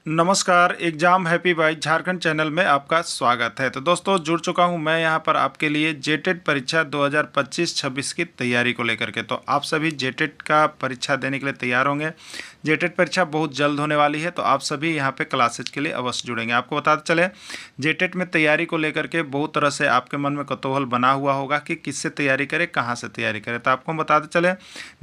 नमस्कार, exam happy by Jharkhand channel में आपका स्वागत है। तो दोस्तों जुड़ चुका हूं मैं यहां पर आपके लिए जेटेट परीक्षा 2025-26 की तैयारी को लेकर के। तो आप सभी जेटेट का परीक्षा देने के लिए तैयार होंगे। जेटेट परीक्षा बहुत जल्द होने वाली है, तो आप सभी यहां पे क्लासेज के लिए अवश्य जुड़ेंगे। आपको बताते चले, जेटेट में तैयारी को लेकर के बहुत तरह से आपके मन में कौतूहल बना हुआ होगा कि किससे तैयारी करें, कहाँ से तैयारी करें। तो आपको बताते चले,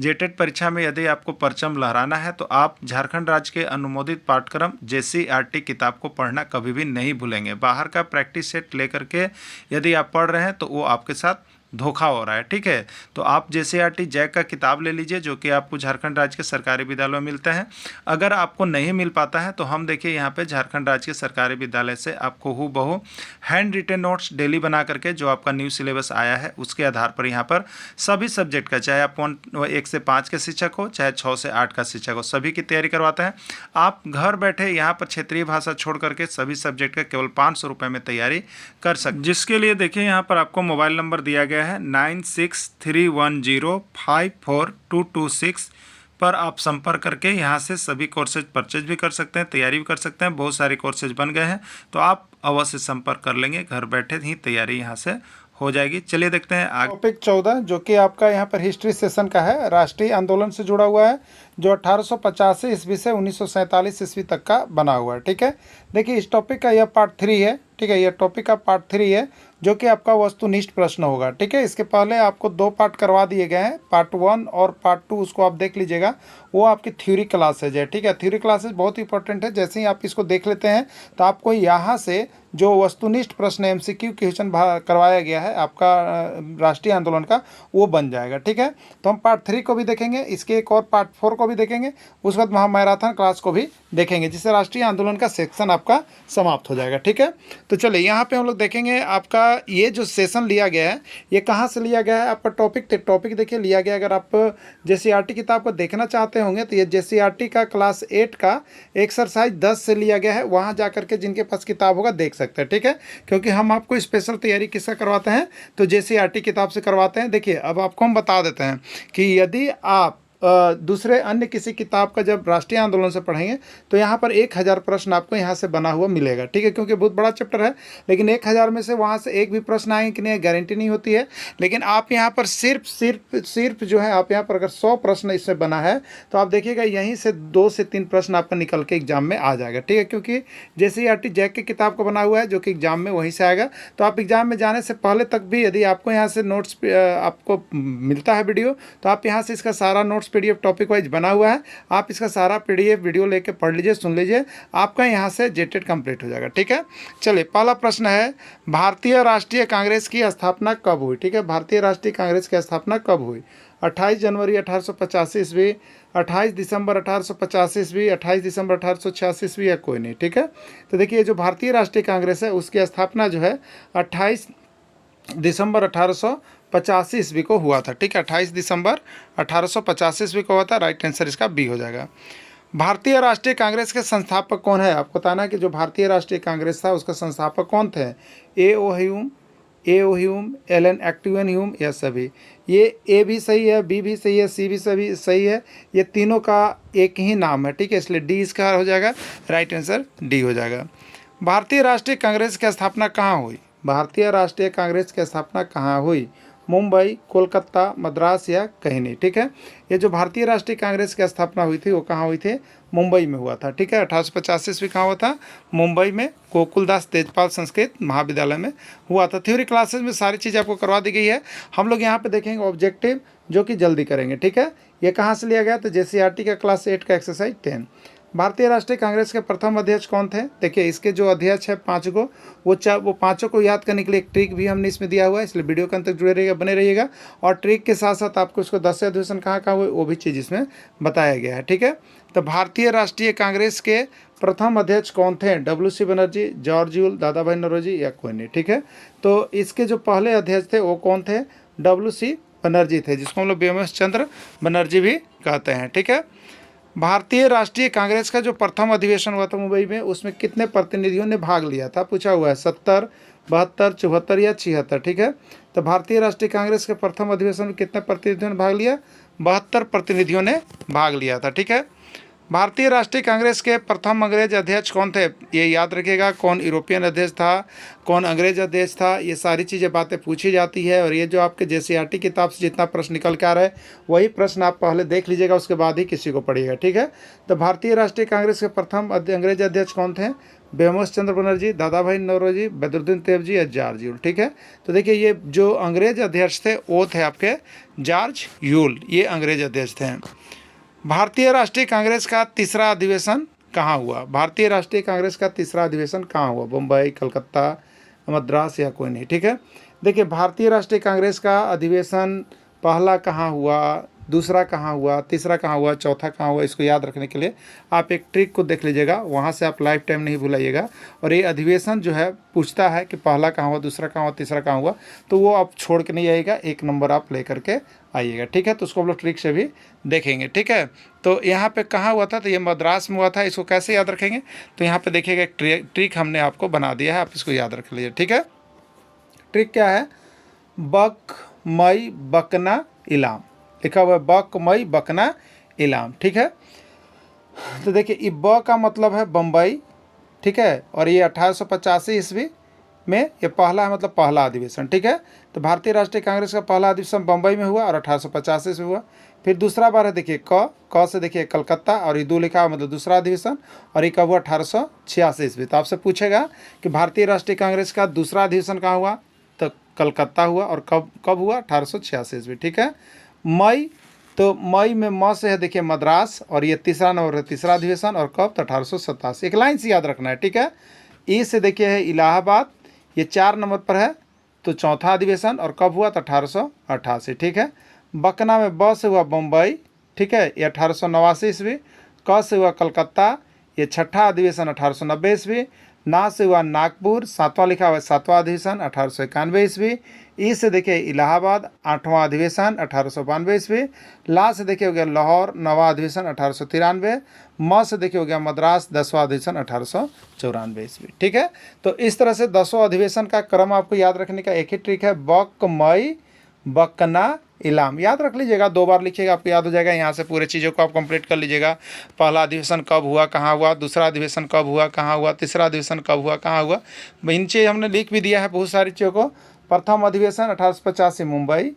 जेटेट परीक्षा में यदि आपको परचम लहराना है तो आप झारखंड राज्य के अनुमोदित पाठ्यक्रम JCERT किताब को पढ़ना कभी भी नहीं भूलेंगे। बाहर का प्रैक्टिस सेट लेकर के यदि आप पढ़ रहे हैं तो वो आपके साथ धोखा हो रहा है, ठीक है। तो आप JCERT जैक का किताब ले लीजिए, जो कि आपको झारखंड राज्य के सरकारी विद्यालयों में मिलते हैं। अगर आपको नहीं मिल पाता है तो हम देखिए यहाँ पे झारखंड राज्य के सरकारी विद्यालय से आपको हूबहू हैंड रिटेन नोट्स डेली बना करके, जो आपका न्यू सिलेबस आया है उसके आधार पर यहाँ पर सभी सब्जेक्ट का, चाहे आप 1 से 5 के शिक्षक हो, चाहे 6 से 8 का शिक्षक हो, सभी की तैयारी करवाते हैं। आप घर बैठे यहाँ पर क्षेत्रीय भाषा छोड़ करके सभी सब्जेक्ट का केवल 500 रुपये में तैयारी कर सकते, जिसके लिए देखिए यहाँ पर आपको मोबाइल नंबर दिया गया है 9631054226 पर आप संपर्क करके यहाँ से सभी कोर्सेज परचेज भी कर सकते हैं, तैयारी भी कर सकते हैं। बहुत सारे कोर्सेज बन गए हैं, तो आप अवश्य संपर्क कर लेंगे, घर बैठे ही तैयारी यहाँ से हो जाएगी। चलिए देखते हैं आगे। टॉपिक 14 जो कि आपका यहाँ पर हिस्ट्री सेशन का है, राष्ट्रीय आंदोलन से जुड़ा हुआ है, जो 1885 ईस्वी से 1947 ईस्वी तक का बना हुआ है। ठीक है, देखिए इस टॉपिक का यह पार्ट 3 है। ठीक है, यह टॉपिक का पार्ट 3 है, जो कि आपका वस्तुनिष्ठ प्रश्न होगा। ठीक है, इसके पहले आपको 2 पार्ट करवा दिए गए हैं, पार्ट 1 और पार्ट 2, उसको आप देख लीजिएगा। वो आपकी थ्योरी क्लासेज है। ठीक है, थ्योरी क्लासेज बहुत इंपॉर्टेंट है। जैसे ही आप इसको देख लेते हैं तो आपको यहाँ से जो वस्तुनिष्ठ प्रश्न MCQ क्वेश्चन करवाया गया है आपका राष्ट्रीय आंदोलन का, वो बन जाएगा। ठीक है, तो हम पार्ट 3 को भी देखेंगे, इसके एक और पार्ट 4 को भी देखेंगे, उसके बाद महामैराथन क्लास को भी देखेंगे, जिससे राष्ट्रीय आंदोलन का सेक्शन आपका समाप्त हो जाएगा। ठीक है, तो चलिए यहाँ पे हम लोग देखेंगे आपका ये जो सेशन लिया गया है, ये कहाँ से लिया गया है। आपका टॉपिक देखिए लिया गया, अगर आप JCERT किताब को देखना चाहते होंगे तो ये JCERT का क्लास 8 का एक्सरसाइज 10 से लिया गया है। वहाँ जा करके जिनके पास किताब होगा देख सकते हैं। ठीक है, क्योंकि हम आपको स्पेशल तैयारी किससे करवाते हैं, तो JCERT किताब से करवाते हैं। देखिए अब आपको हम बता देते हैं कि यदि आप दूसरे अन्य किसी किताब का जब राष्ट्रीय आंदोलन से पढ़ेंगे तो यहाँ पर 1000 प्रश्न आपको यहाँ से बना हुआ मिलेगा। ठीक है, क्योंकि बहुत बड़ा चैप्टर है, लेकिन 1000 में से वहाँ से एक भी प्रश्न आएंगे कि नहीं गारंटी नहीं होती है। लेकिन आप यहाँ पर सिर्फ जो है, आप यहाँ पर अगर 100 प्रश्न इसमें बना है तो आप देखिएगा यहीं से 2 से 3 प्रश्न आपका निकल के एग्जाम में आ जाएगा। ठीक है, क्योंकि JCERT जैक की किताब का बना हुआ है, जो कि एग्जाम में वहीं से आएगा। तो आप एग्जाम में जाने से पहले तक भी यदि आपको यहाँ से नोट्स आपको मिलता है वीडियो, तो आप यहाँ से इसका सारा नोट्स PDF टॉपिक वाइज बना हुआ है, आप इसका सारा PDF वीडियो लेके पढ़ लीजिए, सुन लीजिए, आपका यहाँ से जेटेट कंप्लीट हो जाएगा। ठीक है, चलिए पहला प्रश्न है, भारतीय राष्ट्रीय कांग्रेस की स्थापना कब हुई। ठीक है, भारतीय राष्ट्रीय कांग्रेस की स्थापना कब हुई। 28 जनवरी 1885 ईस्वी, 28 दिसंबर 1885 ईस्वी, 28 दिसंबर 1886 ईस्वी, या कोई नहीं। ठीक है, तो देखिए जो भारतीय राष्ट्रीय कांग्रेस है उसकी स्थापना जो है 28 दिसंबर 1885 ईस्वी को हुआ था। ठीक है, 28 दिसंबर 1885 ईस्वी को हुआ था। राइट आंसर इसका बी हो जाएगा। भारतीय राष्ट्रीय कांग्रेस के संस्थापक कौन है। आपको बताना है कि जो भारतीय राष्ट्रीय कांग्रेस था उसका संस्थापक कौन थे। ए ओ ह्यूम, एलन एक्टिवन ह्यूम, या सभी। ये ए भी सही है, बी भी सही है, सी भी सभी सही है, ये तीनों का एक ही नाम है। ठीक है, इसलिए डी इसका हो जाएगा। राइट आंसर डी हो जाएगा। भारतीय राष्ट्रीय कांग्रेस की स्थापना कहाँ हुई। भारतीय राष्ट्रीय कांग्रेस की स्थापना कहाँ हुई। मुंबई, कोलकाता, मद्रास, या कहीं नहीं। ठीक है, ये जो भारतीय राष्ट्रीय कांग्रेस की स्थापना हुई थी वो कहाँ हुई थी, मुंबई में हुआ था। ठीक है, 1885 ईस्वी कहाँ हुआ था, मुंबई में गोकुलदास तेजपाल संस्कृत महाविद्यालय में हुआ था। थ्योरी क्लासेस में सारी चीज़ आपको करवा दी गई है। हम लोग यहाँ पे देखेंगे ऑब्जेक्टिव, जो कि जल्दी करेंगे। ठीक है, ये कहाँ से लिया गया, तो JCERT का क्लास 8 का एक्सरसाइज 10। भारतीय राष्ट्रीय कांग्रेस के प्रथम अध्यक्ष कौन थे। देखिए इसके जो अध्यक्ष है 5 को, वो 5 को याद करने के लिए एक ट्रिक भी हमने इसमें दिया हुआ है, इसलिए वीडियो के अंत तक जुड़े रहिएगा, बने रहिएगा। और ट्रिक के साथ साथ आपको इसको 10 से अधिवेशन कहाँ हुए वो भी चीज़ इसमें बताया गया है। ठीक है, तो भारतीय राष्ट्रीय कांग्रेस के प्रथम अध्यक्ष कौन थे, WC बनर्जी, जॉर्ज यूल, दादा भाई नौरोजी, या कोई नहीं। ठीक है, तो इसके जो पहले अध्यक्ष थे वो कौन थे, WC बनर्जी थे, जिसको हम लोग BMS चंद्र बनर्जी भी कहते हैं। ठीक है, भारतीय राष्ट्रीय कांग्रेस का जो प्रथम अधिवेशन हुआ था मुंबई में, उसमें कितने प्रतिनिधियों ने भाग लिया था, पूछा हुआ है। 70, 72, 74 या 76। ठीक है, तो भारतीय राष्ट्रीय कांग्रेस के प्रथम अधिवेशन में कितने प्रतिनिधियों ने भाग लिया, 72 प्रतिनिधियों ने भाग लिया था। ठीक है, भारतीय राष्ट्रीय कांग्रेस के प्रथम अंग्रेज अध्यक्ष कौन थे, ये याद रखिएगा। कौन यूरोपियन अध्यक्ष था, कौन अंग्रेज अध्यक्ष था, ये सारी चीज़ें बातें पूछी जाती है। और ये जो आपके JCRT किताब से जितना प्रश्न निकल के आ रहा है वही प्रश्न आप पहले देख लीजिएगा, उसके बाद ही किसी को पढ़िएगा, ठीक है। तो भारतीय राष्ट्रीय कांग्रेस के प्रथम अंग्रेज अध्यक्ष कौन थे, बेमोस चंद्र बनर्जी, दादा भाई नौरोजी, बदरुद्दीन तैयब या जॉर्ज यूल, ठीक है। तो देखिए ये जो अंग्रेज अध्यक्ष थे वो थे आपके जॉर्ज यूल, ये अंग्रेज अध्यक्ष थे। भारतीय राष्ट्रीय कांग्रेस का तीसरा अधिवेशन कहाँ हुआ, भारतीय राष्ट्रीय कांग्रेस का तीसरा अधिवेशन कहाँ हुआ, बम्बई, कलकत्ता, मद्रास या कोई नहीं, ठीक है। देखिए भारतीय राष्ट्रीय कांग्रेस का अधिवेशन पहला कहाँ हुआ, दूसरा कहाँ हुआ, तीसरा कहाँ हुआ, चौथा कहाँ हुआ, इसको याद रखने के लिए आप एक ट्रिक को देख लीजिएगा, वहाँ से आप लाइफ टाइम नहीं भुलाइएगा। और ये अधिवेशन जो है पूछता है कि पहला कहाँ हुआ, दूसरा कहाँ हुआ, तीसरा कहाँ हुआ, तो वो आप छोड़ के नहीं आइएगा, एक नंबर आप ले करके आइएगा, ठीक है। तो उसको हम लोग ट्रिक से भी देखेंगे, ठीक है। तो यहाँ पे कहाँ हुआ था, तो ये मद्रास में हुआ था। इसको कैसे याद रखेंगे, तो यहाँ पे देखिएगा एक ट्रिक हमने आपको बना दिया है, आप इसको याद रख लीजिए, ठीक है। ट्रिक क्या है, बक मई बकना इलाम लिखा हुआ है, बक मई बकना इलाम, ठीक है। तो देखिए ये ब का मतलब है बम्बई, ठीक है। और ये 1885 ईस्वी में ये पहला है, मतलब पहला अधिवेशन, ठीक है। तो भारतीय राष्ट्रीय कांग्रेस का पहला अधिवेशन बम्बई में हुआ और 1885 ईस्वी हुआ। फिर दूसरा बार है देखिए क से देखिए कलकत्ता, और ये दो लिखा हुआ मतलब दूसरा अधिवेशन, और ये कब हुआ 1886 ईस्वी। तो आपसे पूछेगा कि भारतीय राष्ट्रीय कांग्रेस का दूसरा अधिवेशन कहाँ हुआ, तो कलकत्ता हुआ, और कब हुआ 1886 ईस्वी, ठीक है। मई, तो मई में म से है देखिए मद्रास, और ये तीसरा नंबर है तीसरा अधिवेशन, और कब, तो 1887। एक लाइन से याद रखना है, ठीक है। ई से देखिए है इलाहाबाद, ये 4 नंबर पर है, तो चौथा अधिवेशन, और कब हुआ, तो 1888, ठीक है। बकना में ब से हुआ बम्बई, ठीक है, ये 1889 ईस्वी। क से हुआ कलकत्ता, ये छठा अधिवेशन 1890 ईस्वी। ना से हुआ नागपुर, सातवां लिखा हुआ है सातवां अधिवेशन 1891 ईस्वी। ई से देखिए इलाहाबाद, 8वां अधिवेशन 1892 ईस्वी। ला से देखिए हो गया लाहौर, 9वां अधिवेशन 1893। म से देखिए हो गया मद्रास, 10वां अधिवेशन 1894 ईस्वी, ठीक है। तो इस तरह से 10वां अधिवेशन का क्रम आपको याद रखने का एक ही ट्रिक है, बक मई बकना इलाम, याद रख लीजिएगा, 2 बार लिखिएगा आपको याद हो जाएगा। यहाँ से पूरे चीज़ों को आप कंप्लीट कर लीजिएगा। पहला अधिवेशन कब हुआ, कहाँ हुआ, दूसरा अधिवेशन कब हुआ, कहाँ हुआ, तीसरा अधिवेशन कब हुआ, कहाँ हुआ, इन चीज़ हमने लिख भी दिया है बहुत सारी चीज़ों को। प्रथम अधिवेशन 1885 मुंबई,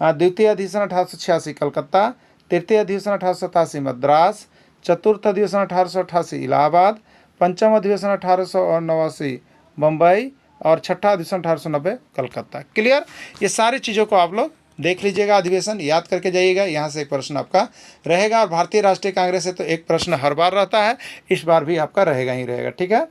द्वितीय अधिवेशन 1886 कलकत्ता, तृतीय अधिवेशन 1887 मद्रास, चतुर्थ अधिवेशन 1888 इलाहाबाद, पंचम अधिवेशन 1889 मुंबई, और छठा अधिवेशन 1890 कलकत्ता। क्लियर, ये सारी चीज़ों को आप लोग देख लीजिएगा, अधिवेशन याद करके जाइएगा। यहाँ से एक प्रश्न आपका रहेगा, और भारतीय राष्ट्रीय कांग्रेस से तो एक प्रश्न हर बार रहता है, इस बार भी आपका रहेगा ही रहेगा, ठीक है।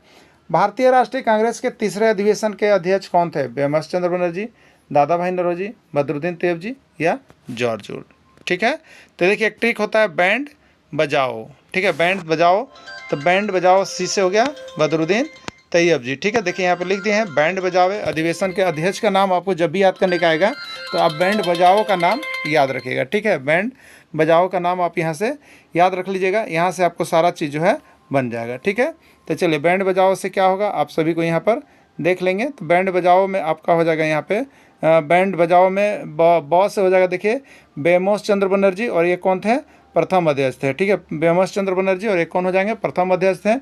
भारतीय राष्ट्रीय कांग्रेस के तीसरे अधिवेशन के अध्यक्ष कौन थे, बेमस चंद्र बनर्जी, दादा भाई नौरोजी, बदरुद्दीन तैयब जी या जॉर्ज यूल, ठीक है। तो देखिए एक ट्रिक होता है बैंड बजाओ, ठीक है, बैंड बजाओ, तो बैंड बजाओ सी से हो गया बदरुद्दीन तैयब जी, ठीक है। देखिए यहाँ पर लिख दिए हैं बैंड बजाओ। अधिवेशन के अध्यक्ष का नाम आपको जब भी याद करने का आएगा तो आप बैंड बजाओ का नाम याद रखिएगा, ठीक है। बैंड बजाओ का नाम आप यहाँ से याद रख लीजिएगा, यहाँ से आपको सारा चीज़ जो है बन जाएगा, ठीक है। तो चलिए बैंड बजाओ से क्या होगा आप सभी को यहाँ पर देख लेंगे। तो बैंड बजाओ में आपका हो जाएगा यहाँ पे बैंड बजाओ में ब से हो जाएगा देखिए बेमोस चंद्र बनर्जी, और ये कौन थे, प्रथम अध्यक्ष थे, ठीक है। बेमस चंद्र बनर्जी और एक कौन हो जाएंगे, प्रथम अध्यक्ष थे।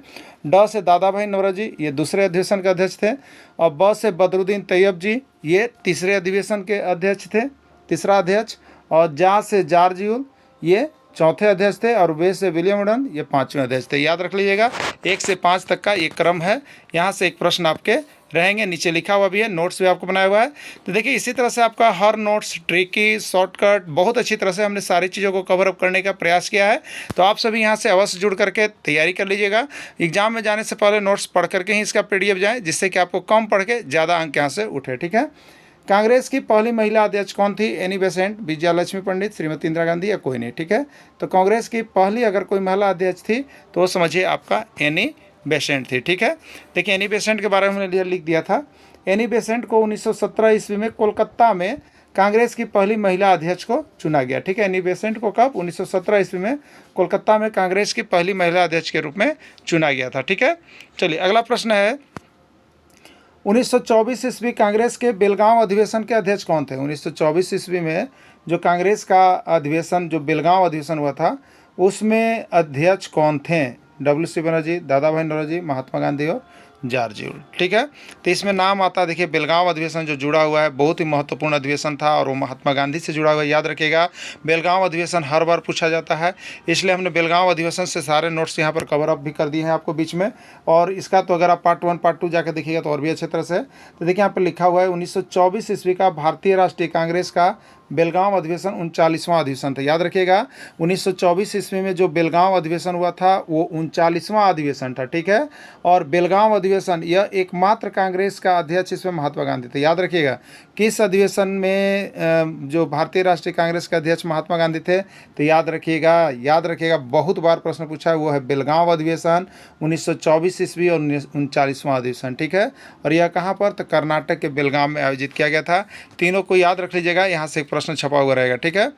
ड से दादा भाई नौरोजी, ये दूसरे अधिवेशन के अध्यक्ष थे। और ब से बदरुद्दीन तैयब जी, ये तीसरे अधिवेशन के अध्यक्ष थे, तीसरा अध्यक्ष। और जा से जॉर्ज यूल, ये चौथे अध्यक्ष थे। और वे से विलियम वुडन, ये 5वें अध्यक्ष थे। याद रख लीजिएगा 1 से 5 तक का ये क्रम है। यहाँ से एक प्रश्न आपके रहेंगे, नीचे लिखा हुआ भी है, नोट्स भी आपको बनाया हुआ है। तो देखिए इसी तरह से आपका हर नोट्स ट्रिकी शॉर्टकट बहुत अच्छी तरह से हमने सारी चीज़ों को कवर अप करने का प्रयास किया है। तो आप सभी यहाँ से अवश्य जुड़ करके तैयारी कर लीजिएगा। एग्जाम में जाने से पहले नोट्स पढ़ करके ही इसका PDF जाए, जिससे कि आपको कम पढ़ के ज़्यादा अंक यहाँ से उठे, ठीक है। कांग्रेस की पहली महिला अध्यक्ष कौन थी, एनी बेसेंट, विजयालक्ष्मी पंडित, श्रीमती इंदिरा गांधी या कोई नहीं, ठीक है। तो कांग्रेस की पहली अगर कोई महिला अध्यक्ष थी तो वो समझिए आपका एनी बेसेंट थी, ठीक है। देखिए एनी बेसेंट के बारे में हमने लिख दिया था। एनी बेसेंट को 1917 ईस्वी में कोलकाता में कांग्रेस की पहली महिला अध्यक्ष को चुना गया, ठीक है। एनी बेसेंट को कब, 1917 ईस्वी में कोलकाता में कांग्रेस की पहली महिला अध्यक्ष के रूप में चुना गया था, ठीक है। चलिए अगला प्रश्न है, 1924 ईस्वी कांग्रेस के बेलगांव अधिवेशन के अध्यक्ष कौन थे। 1924 ईस्वी में जो कांग्रेस का अधिवेशन, जो बेलगांव अधिवेशन हुआ था, उसमें अध्यक्ष कौन थे? डब्ल्यू.सी. बनर्जी, दादा भाई नौरोजी, महात्मा गांधी और जॉर्ज एर्ल। ठीक है, तो इसमें नाम आता है, देखिए बेलगांव अधिवेशन जो जुड़ा हुआ है, बहुत ही महत्वपूर्ण अधिवेशन था और वो महात्मा गांधी से जुड़ा हुआ है। याद रखिएगा, बेलगांव अधिवेशन हर बार पूछा जाता है, इसलिए हमने बेलगांव अधिवेशन से सारे नोट्स यहाँ पर कवर अप भी कर दिए हैं आपको बीच में। और इसका तो अगर आप पार्ट 1 पार्ट 2 जाकर देखिएगा तो और भी अच्छे तरह से। तो देखिए यहाँ पर लिखा हुआ है 1924 ईस्वी का भारतीय राष्ट्रीय कांग्रेस का बेलगांव अधिवेशन 39वां अधिवेशन था। याद रखिएगा, 1924 ईस्वी में जो बेलगांव अधिवेशन हुआ था वो 39वां अधिवेशन था। ठीक है, और बेलगांव अधिवेशन यह एकमात्र कांग्रेस का अध्यक्ष इसमें महात्मा गांधी थे। याद रखिएगा, किस अधिवेशन में जो भारतीय राष्ट्रीय कांग्रेस के अध्यक्ष महात्मा गांधी थे, तो याद रखिएगा बहुत बार प्रश्न पूछा है, वो है बेलगांव अधिवेशन 1924 ईस्वी और 39वां अधिवेशन। ठीक है, और यह कहाँ पर? तो कर्नाटक के बेलगाम में आयोजित किया गया था। तीनों को याद रख लीजिएगा, यहाँ से एक प्रश्न छपा हुआ रहेगा। ठीक है,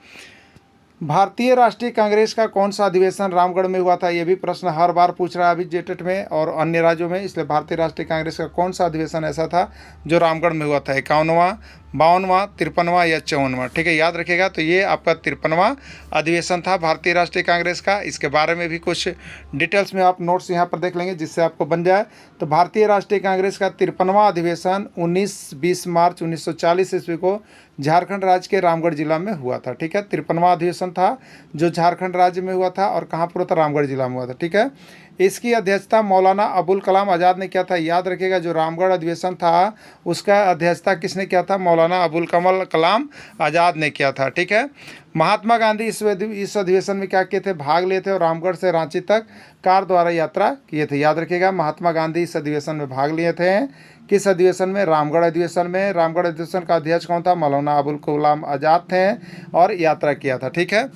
भारतीय राष्ट्रीय कांग्रेस का कौन सा अधिवेशन रामगढ़ में हुआ था? ये भी प्रश्न हर बार पूछ रहा है अभी जेटेट में और अन्य राज्यों में, इसलिए भारतीय राष्ट्रीय कांग्रेस का कौन सा अधिवेशन ऐसा था जो रामगढ़ में हुआ था? 51वां, 52वां, 53वां या 54वां? ठीक है, याद रखिएगा, तो ये आपका 53वां अधिवेशन था भारतीय राष्ट्रीय कांग्रेस का। इसके बारे में भी कुछ डिटेल्स में आप नोट्स यहाँ पर देख लेंगे जिससे आपको बन जाए। तो भारतीय राष्ट्रीय कांग्रेस का 53वां अधिवेशन 19-20 मार्च 1940 ईस्वी को झारखंड राज्य के रामगढ़ जिला में हुआ था। ठीक है, 53वां अधिवेशन था जो झारखंड राज्य में हुआ था और कहाँ पर हुआ था? रामगढ़ जिला में हुआ था। ठीक है, इसकी अध्यक्षता मौलाना अबुल कलाम आज़ाद ने किया था। याद रखिएगा, जो रामगढ़ अधिवेशन था उसका अध्यक्षता किसने किया था? मौलाना अबुल कलाम आज़ाद ने किया था। ठीक है, महात्मा गांधी इस अधिवेशन में क्या किए थे? भाग लिए थे और रामगढ़ से रांची तक कार द्वारा यात्रा किए थे। याद रखिएगा, महात्मा गांधी इस अधिवेशन में भाग लिए थे। किस अधिवेशन में? रामगढ़ अधिवेशन में। रामगढ़ अधिवेशन का अध्यक्ष कौन था? मौलाना अबुल कलाम आज़ाद थे और यात्रा किया था। ठीक है,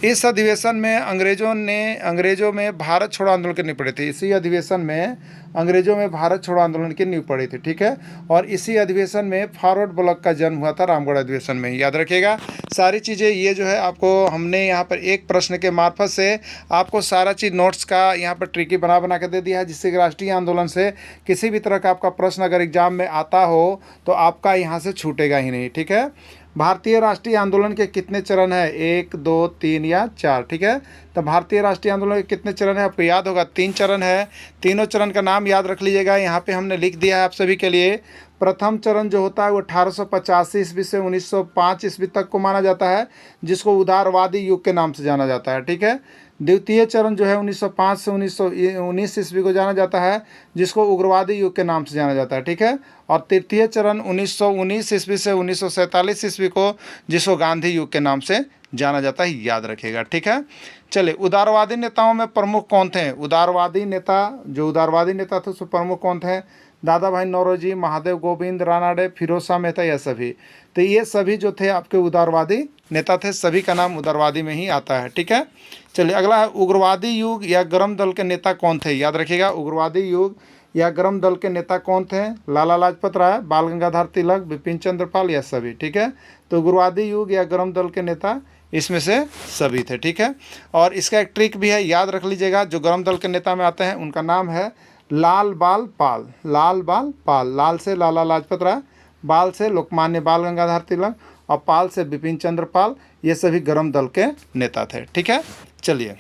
इस अधिवेशन में अंग्रेजों में भारत छोड़ो आंदोलन की नींव पड़ी थी। इसी अधिवेशन में अंग्रेजों में भारत छोड़ो आंदोलन की नींव पड़ी थी। ठीक है, और इसी अधिवेशन में फॉरवर्ड ब्लॉक का जन्म हुआ था रामगढ़ अधिवेशन में। याद रखिएगा, सारी चीज़ें ये जो है आपको हमने यहाँ पर एक प्रश्न के मार्फत से आपको सारा चीज़ नोट्स का यहाँ पर ट्रिकी बना के दे दिया है, जिससे राष्ट्रीय आंदोलन से किसी भी तरह का आपका प्रश्न अगर एग्जाम में आता हो तो आपका यहाँ से छूटेगा ही नहीं। ठीक है, भारतीय राष्ट्रीय आंदोलन के कितने चरण है? 1, 2, 3 या 4? ठीक है, तो भारतीय राष्ट्रीय आंदोलन के कितने चरण है? आपको याद होगा 3 चरण है। तीनों चरण का नाम याद रख लीजिएगा, यहाँ पे हमने लिख दिया है आप सभी के लिए। प्रथम चरण जो होता है वो 1885 ईस्वी से 1905 ईस्वी तक को माना जाता है, जिसको उदारवादी युग के नाम से जाना जाता है। ठीक है, द्वितीय चरण जो है 1905 से 1919 ईस्वी को जाना जाता है, जिसको उग्रवादी युग के नाम से जाना जाता है। ठीक है, और तृतीय चरण 1919 ईस्वी से 1947 ईस्वी को, जिसको गांधी युग के नाम से जाना जाता है। याद रखिएगा। ठीक है, चलिए, उदारवादी नेताओं में प्रमुख कौन थे? उदारवादी नेता थे उसमें प्रमुख कौन थे? दादा भाई नौरोजी, महादेव गोविंद रानाडे, फिरोज शाह मेहता, यह सभी। तो ये सभी जो थे आपके उदारवादी नेता थे, सभी का नाम उदारवादी में ही आता है। ठीक है, चलिए अगला है, उग्रवादी युग या गर्म दल के नेता कौन थे? याद रखिएगा, उग्रवादी युग या गर्म दल के नेता कौन थे? लाला लाजपत राय, बाल गंगाधर तिलक, बिपिन चंद्र पाल, यह सभी। ठीक है, तो उग्रवादी युग या गर्म दल के नेता इसमें से सभी थे। ठीक है, और इसका एक ट्रिक भी है, याद रख लीजिएगा, जो गर्म दल के नेता में आते हैं उनका नाम है लाल बाल पाल। लाल से लाला लाजपत राय, बाल से लोकमान्य बाल गंगाधर तिलक और पाल से बिपिन चंद्र पाल, ये सभी गर्म दल के नेता थे। ठीक है, चलिए,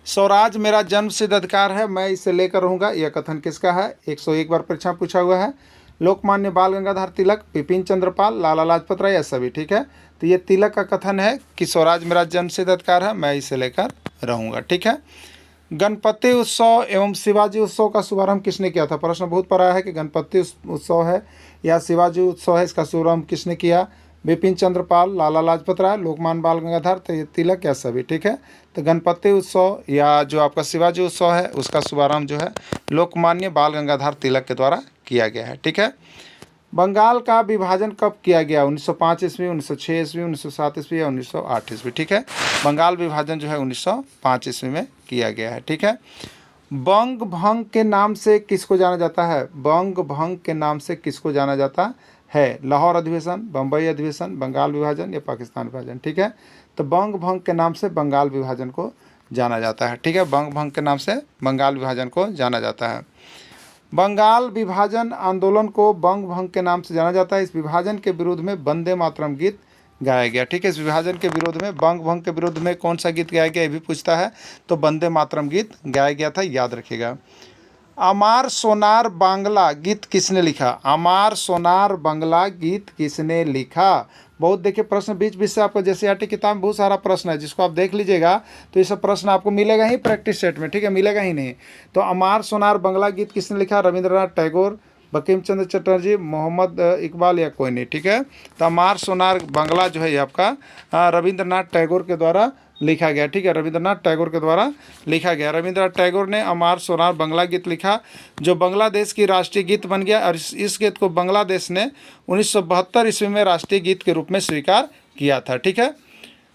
स्वराज मेरा जन्मसिद्ध अधिकार है, मैं इसे लेकर रहूँगा, यह कथन किसका है? 101 बार परीक्षा पूछा हुआ है। लोकमान्य बाल गंगाधर तिलक, बिपिन चंद्र पाल, लाला लाजपत राय, यह सभी। ठीक है, तो ये तिलक का कथन है कि स्वराज मेरा जन्मसिद्ध अधिकार है, मैं इसे लेकर रहूँगा। ठीक है, गणपति उत्सव एवं शिवाजी उत्सव का शुभारंभ किसने किया था? प्रश्न बहुत पड़ा है कि गणपति उत्सव है या शिवाजी उत्सव है, इसका शुभारंभ किसने किया? बिपिन चंद्र पाल, लाला लाजपत राय, लोकमान्य बाल गंगाधर तिलक या सभी। ठीक है, तो गणपति उत्सव या जो आपका शिवाजी उत्सव है उसका शुभारंभ जो है लोकमान्य बाल गंगाधर तिलक के द्वारा किया गया है। ठीक है, बंगाल का विभाजन कब किया गया? 1905 ईस्वी, 1906 ईस्वी, 1907 ईस्वी या 1908 ईस्वी? ठीक है, बंगाल विभाजन जो है 1905 ईस्वी में किया गया है। ठीक है, बंग भंग के नाम से किसको जाना जाता है? बंग भंग के नाम से किसको जाना जाता है? लाहौर अधिवेशन, बम्बई अधिवेशन, बंगाल विभाजन या पाकिस्तान विभाजन? ठीक है, तो बंग भंग के नाम से बंगाल विभाजन को जाना जाता है। ठीक है, बंग भंग के नाम से बंगाल विभाजन को जाना जाता है। बंगाल विभाजन आंदोलन को बंग भंग के नाम से जाना जाता है। इस विभाजन के विरोध में वंदे मातरम गीत गाया गया। ठीक है, इस विभाजन के विरोध में, बंग भंग के विरोध में कौन सा गीत गाया गया, ये भी पूछता है। तो वंदे मातरम गीत गाया गया था, याद रखिएगा। अमार सोनार बांग्ला गीत किसने लिखा? अमार सोनार बांग्ला गीत किसने लिखा? बहुत देखिए प्रश्न बीच बीच से आपको, जैसे आरटी किताब में बहुत सारा प्रश्न है, जिसको आप देख लीजिएगा तो ये सब प्रश्न आपको मिलेगा ही प्रैक्टिस सेट में। ठीक है, मिलेगा ही नहीं। तो अमार सोनार बांग्ला गीत किसने लिखा? रविंद्रनाथ टैगोर, बंकिम चंद्र चटर्जी, मोहम्मद इकबाल या कोई नहीं। ठीक है, तो अमार सोनार बांग्ला जो है ये आपका रविंद्रनाथ टैगोर के द्वारा लिखा गया। ठीक है, रविंद्रनाथ टैगोर के द्वारा लिखा गया। रविंद्रनाथ टैगोर ने अमार सोनार बांग्ला गीत लिखा, जो बांग्लादेश की राष्ट्रीय गीत बन गया। और इस गीत को बांग्लादेश ने 1972 ईस्वी में राष्ट्रीय गीत के रूप में स्वीकार किया था। ठीक है,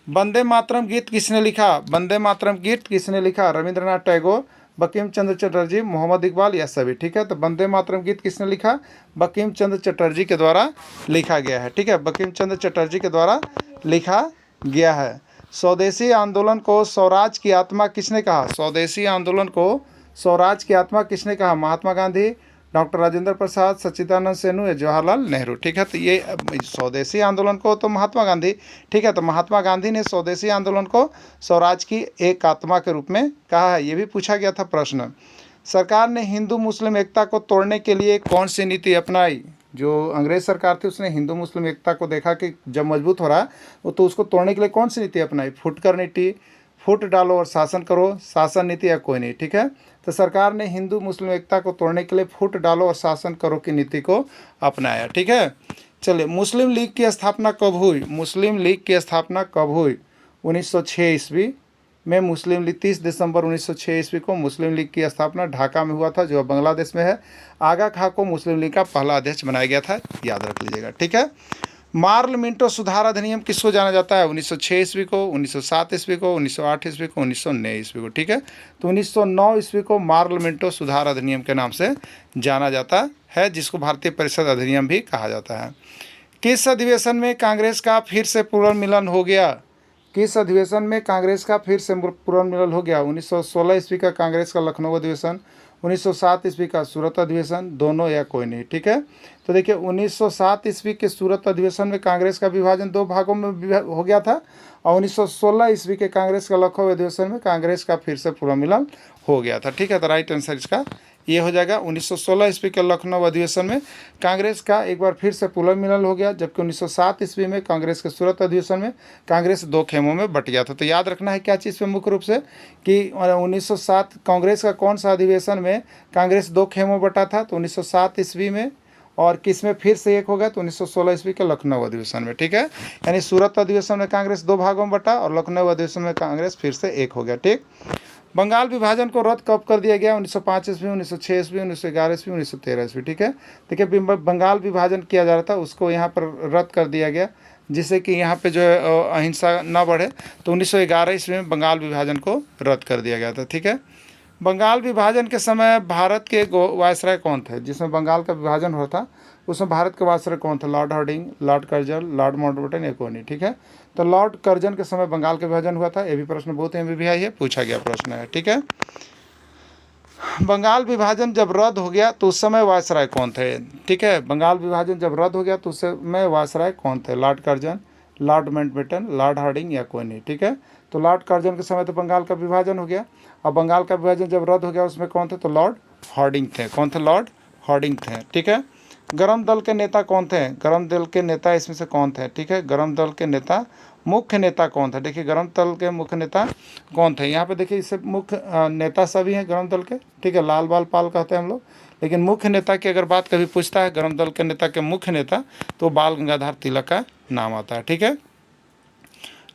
वंदे मातरम गीत किसने लिखा? वंदे मातरम गीत किसने लिखा? रविंद्रनाथ टैगोर, बंकिम चंद्र चटर्जी, मोहम्मद इकबाल या सभी। ठीक है, तो वंदे मातरम गीत किसने लिखा? बंकिम चंद्र चटर्जी के द्वारा लिखा गया है। ठीक है, बंकिम चंद्र चटर्जी के द्वारा लिखा गया है। स्वदेशी आंदोलन को स्वराज की आत्मा किसने कहा? स्वदेशी आंदोलन को स्वराज की आत्मा किसने कहा? महात्मा गांधी, डॉक्टर राजेंद्र प्रसाद, सच्चिदानंद सेनु या जवाहरलाल नेहरू। ठीक है, तो ये स्वदेशी आंदोलन को तो महात्मा गांधी। ठीक है, तो महात्मा गांधी ने स्वदेशी आंदोलन को स्वराज की एक आत्मा के रूप में कहा है। ये भी पूछा गया था प्रश्न। सरकार ने हिंदू मुस्लिम एकता को तोड़ने के लिए कौन सी नीति अपनाई? जो अंग्रेज सरकार थी उसने हिंदू मुस्लिम एकता को देखा कि जब मजबूत हो रहा है वो, तो उसको तोड़ने के लिए कौन सी नीति अपनाई? फुटकर नीति, फुट डालो और शासन करो, शासन नीति या कोई नहीं। ठीक है, तो सरकार ने हिंदू मुस्लिम एकता को तोड़ने के लिए फुट डालो और शासन करो की नीति को अपनाया। ठीक है, चलिए, मुस्लिम लीग की स्थापना कब हुई? मुस्लिम लीग की स्थापना कब हुई? 1906 ईस्वी में मुस्लिम लीग, 30 दिसंबर 1906 ईस्वी को मुस्लिम लीग की स्थापना ढाका में हुआ था, जो बांग्लादेश में है। आगा खां को मुस्लिम लीग का पहला अध्यक्ष बनाया गया था, याद रख लीजिएगा। ठीक है, मार्ल मिंटो सुधार अधिनियम किसको जाना जाता है? 1906 ईस्वी को, 1907 ईस्वी को, 1908 ईस्वी को, 1909 ईस्वी को। ठीक है, तो 1909 ईस्वी को मार्ल मिंटो सुधार अधिनियम के नाम से जाना जाता है, जिसको भारतीय परिषद अधिनियम भी कहा जाता है। किस अधिवेशन में कांग्रेस का फिर से पुनर्मिलन हो गया? किस अधिवेशन में कांग्रेस का फिर से पुनर्मिलन हो गया? 1916 ईस्वी का कांग्रेस का लखनऊ अधिवेशन, 1907 ईस्वी का सूरत अधिवेशन, दोनों या कोई नहीं। ठीक है, तो देखिए 1907 ईस्वी के सूरत अधिवेशन में कांग्रेस का विभाजन 2 भागों में हो गया था, और 1916 ईस्वी के कांग्रेस का लखनऊ अधिवेशन में कांग्रेस का फिर से पुनर्मिलन हो गया था। ठीक है, तो राइट आंसर इसका ये हो जाएगा। 1916 ईस्वी के लखनऊ अधिवेशन में कांग्रेस का एक बार फिर से पुनर्मिलन हो गया, जबकि 1907 ईस्वी में कांग्रेस के सूरत अधिवेशन में कांग्रेस 2 खेमों में बट गया था। तो याद रखना है क्या चीज़ पे मुख्य रूप से, कि 1907 कांग्रेस का कौन सा अधिवेशन में कांग्रेस 2 खेमों बटा था? तो 1907 ईस्वी में। और किस में फिर से एक हो गया? तो 1916 ईस्वी के लखनऊ अधिवेशन में। ठीक है, यानी सूरत अधिवेशन में कांग्रेस 2 भागों में बटा और लखनऊ अधिवेशन में कांग्रेस फिर से एक हो गया। ठीक, बंगाल विभाजन को रद्द कब कर दिया गया? 1905 ईस्वी, 1906 ईस्वी, 1911 ईस्वी, 1913 ईस्वी। ठीक है, देखिए बंगाल विभाजन किया जा रहा था, उसको यहाँ पर रद्द कर दिया गया, जिससे कि यहाँ पे जो है अहिंसा न बढ़े। तो 1911 ईस्वी में बंगाल विभाजन को रद्द कर दिया गया था। ठीक है, बंगाल विभाजन के समय भारत के वायसराय कौन थे? जिसमें बंगाल का विभाजन हुआ था उसमें भारत के वायसराय कौन थे? Lord Hardinge, Lord Curzon, Lord Mountbatten या कोई नहीं। ठीक है, तो लॉर्ड कर्जन के समय बंगाल का विभाजन हुआ था। ये भी प्रश्न बहुत MBBI है, पूछा गया प्रश्न है। ठीक है, बंगाल विभाजन जब रद्द हो गया तो उस समय वायसराय कौन थे? ठीक है, बंगाल विभाजन जब रद्द हो गया तो उस समय वायसराय कौन थे? Lord Curzon, Lord Mountbatten, Lord Hardinge या कोई नहीं। ठीक है, तो लॉर्ड कर्जन के समय तो बंगाल का विभाजन हो गया, और बंगाल का विभाजन जब रद्द हो गया उसमें कौन थे? तो लॉर्ड हार्डिंग थे। कौन थे? लॉर्ड हार्डिंग थे। ठीक है, गरम दल के नेता कौन थे? गरम दल के नेता इसमें से कौन थे? ठीक है, गरम दल के नेता, मुख्य नेता कौन थे? देखिए गरम दल के मुख्य नेता कौन थे? यहाँ पे देखिए इससे मुख्य नेता सभी हैं गरम दल के। ठीक है, लाल बाल पाल कहते हैं हम लोग, लेकिन मुख्य नेता की अगर बात कभी पूछता है गरम दल के नेता के मुख्य नेता, तो बाल गंगाधर तिलक का नाम आता है। ठीक है,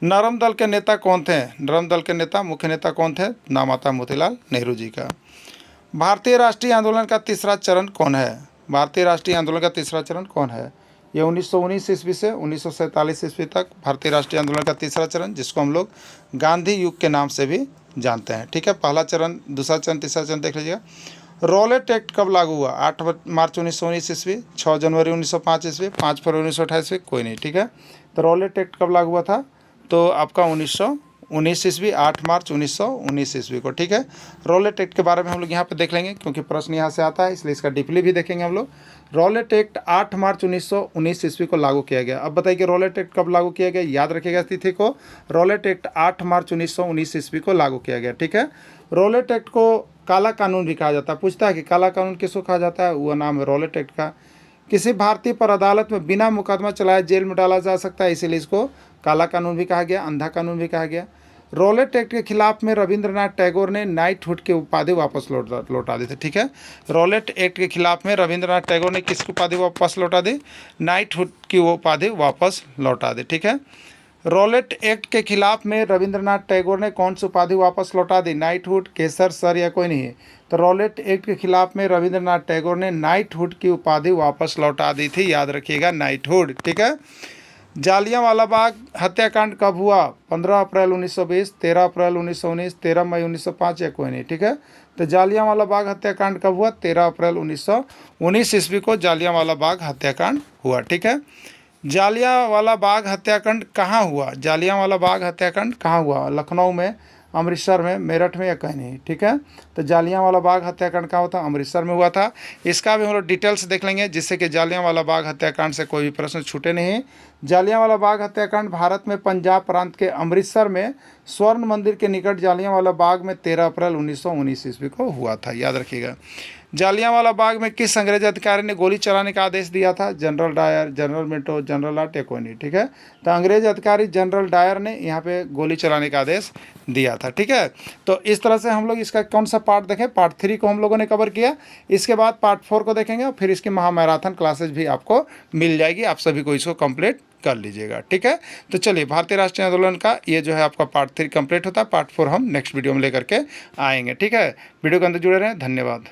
नरम दल के नेता कौन थे? नरम दल के नेता मुख्य नेता कौन थे? नाम आता है मोतीलाल नेहरू जी का। भारतीय राष्ट्रीय आंदोलन का तीसरा चरण कौन है? भारतीय राष्ट्रीय आंदोलन का तीसरा चरण कौन है? ये 1919 ईस्वी से 1947 ईस्वी तक भारतीय राष्ट्रीय आंदोलन का तीसरा चरण, जिसको हम लोग गांधी युग के नाम से भी जानते हैं। ठीक है, पहला चरण, दूसरा चरण, तीसरा चरण देख लीजिएगा। रॉलेट एक्ट कब लागू हुआ? 8 मार्च 1919 ईस्वी, 6 जनवरी 1905 ईस्वी, 5 फरवरी 1928 ईस्वी, कोई नहीं। ठीक है, तो रॉलेट एक्ट कब लागू हुआ था? तो आपका 19 ईस्वी, 8 मार्च 1919 ईस्वी को, ठीक है। रॉलेट एक्ट के बारे में हम लोग यहाँ पे देख लेंगे क्योंकि प्रश्न यहाँ से आता है, इसलिए इसका डीपली भी देखेंगे हम लोग। रॉलेट एक्ट 8 मार्च 1919 ईस्वी को लागू किया गया। अब बताइए कि रॉलेट एक्ट कब लागू किया गया, याद रखिएगा तिथि को। रॉलेट एक्ट 8 मार्च 1919 ईस्वी को लागू किया गया, ठीक है। रॉलेट एक्ट को काला कानून भी कहा जाता है। पूछता है कि काला कानून किसको कहा जाता है, वो नाम है रॉलेट एक्ट का। किसी भारतीय पर अदालत में बिना मुकदमा चलाए जेल में डाला जा सकता है, इसीलिए इसको काला कानून भी कहा गया, अंधा कानून भी कहा गया। रॉलेट एक्ट के खिलाफ में रविंद्रनाथ टैगोर ने नाइटहुड की उपाधि वापस लौटा दी थी, ठीक है। रॉलेट एक्ट के खिलाफ में रविंद्रनाथ टैगोर ने किसकी उपाधि वापस लौटा दी, नाइटहुड की वो उपाधि वापस लौटा दी, ठीक है। रॉलेट एक्ट के खिलाफ में रविंद्रनाथ टैगोर ने कौन सी उपाधि वापस लौटा दी, नाइटहुड, केसर, सर या कोई नहीं है। तो रॉलेट एक्ट के खिलाफ में रविंद्रनाथ टैगोर ने नाइटहुड की उपाधि वापस लौटा दी थी, याद रखिएगा, नाइटहुड, ठीक है। जालियांवाला बाग हत्याकांड कब हुआ, 15 अप्रैल 1920, 13 अप्रैल 1919, 13 मई 1905 या कोई नहीं, ठीक है। तो जालियांवाला बाग हत्याकांड कब हुआ, 13 अप्रैल 1919 ईस्वी को जालियांवाला बाग हत्याकांड हुआ, ठीक है। जालियांवाला बाग हत्याकांड कहाँ हुआ, जालियांवाला बाग हत्याकांड कहाँ हुआ, लखनऊ में, अमृतसर में, मेरठ में या कहीं नहीं, ठीक है। तो जालियांवाला बाग हत्याकांड कहाँ हुआ था, अमृतसर में हुआ था। इसका भी हम लोग डिटेल्स देख लेंगे जिससे कि जालियांवाला बाग हत्याकांड से कोई भी प्रश्न छूटे नहीं। जालियांवाला बाग हत्याकांड भारत में पंजाब प्रांत के अमृतसर में स्वर्ण मंदिर के निकट जालियांवाला बाग में 13 अप्रैल 1919 ईस्वी को हुआ था, याद रखिएगा। जालियांवाला बाग में किस अंग्रेज अधिकारी ने गोली चलाने का आदेश दिया था, General Dyer, General Minto, General Art या कोई नहीं, ठीक है। तो अंग्रेज अधिकारी जनरल डायर ने यहाँ पे गोली चलाने का आदेश दिया था, ठीक है। तो इस तरह से हम लोग इसका कौन सा पार्ट देखें, पार्ट 3 को हम लोगों ने कवर किया। इसके बाद पार्ट 4 को देखेंगे और फिर इसकी महामैराथन क्लासेज भी आपको मिल जाएगी, आप सभी को इसको कंप्लीट कर लीजिएगा, ठीक है। तो चलिए, भारतीय राष्ट्रीय आंदोलन का ये जो है आपका पार्ट 3 कंप्लीट होता है। पार्ट 4 हम नेक्स्ट वीडियो में लेकर के आएंगे, ठीक है। वीडियो के अंदर जुड़े रहें, धन्यवाद।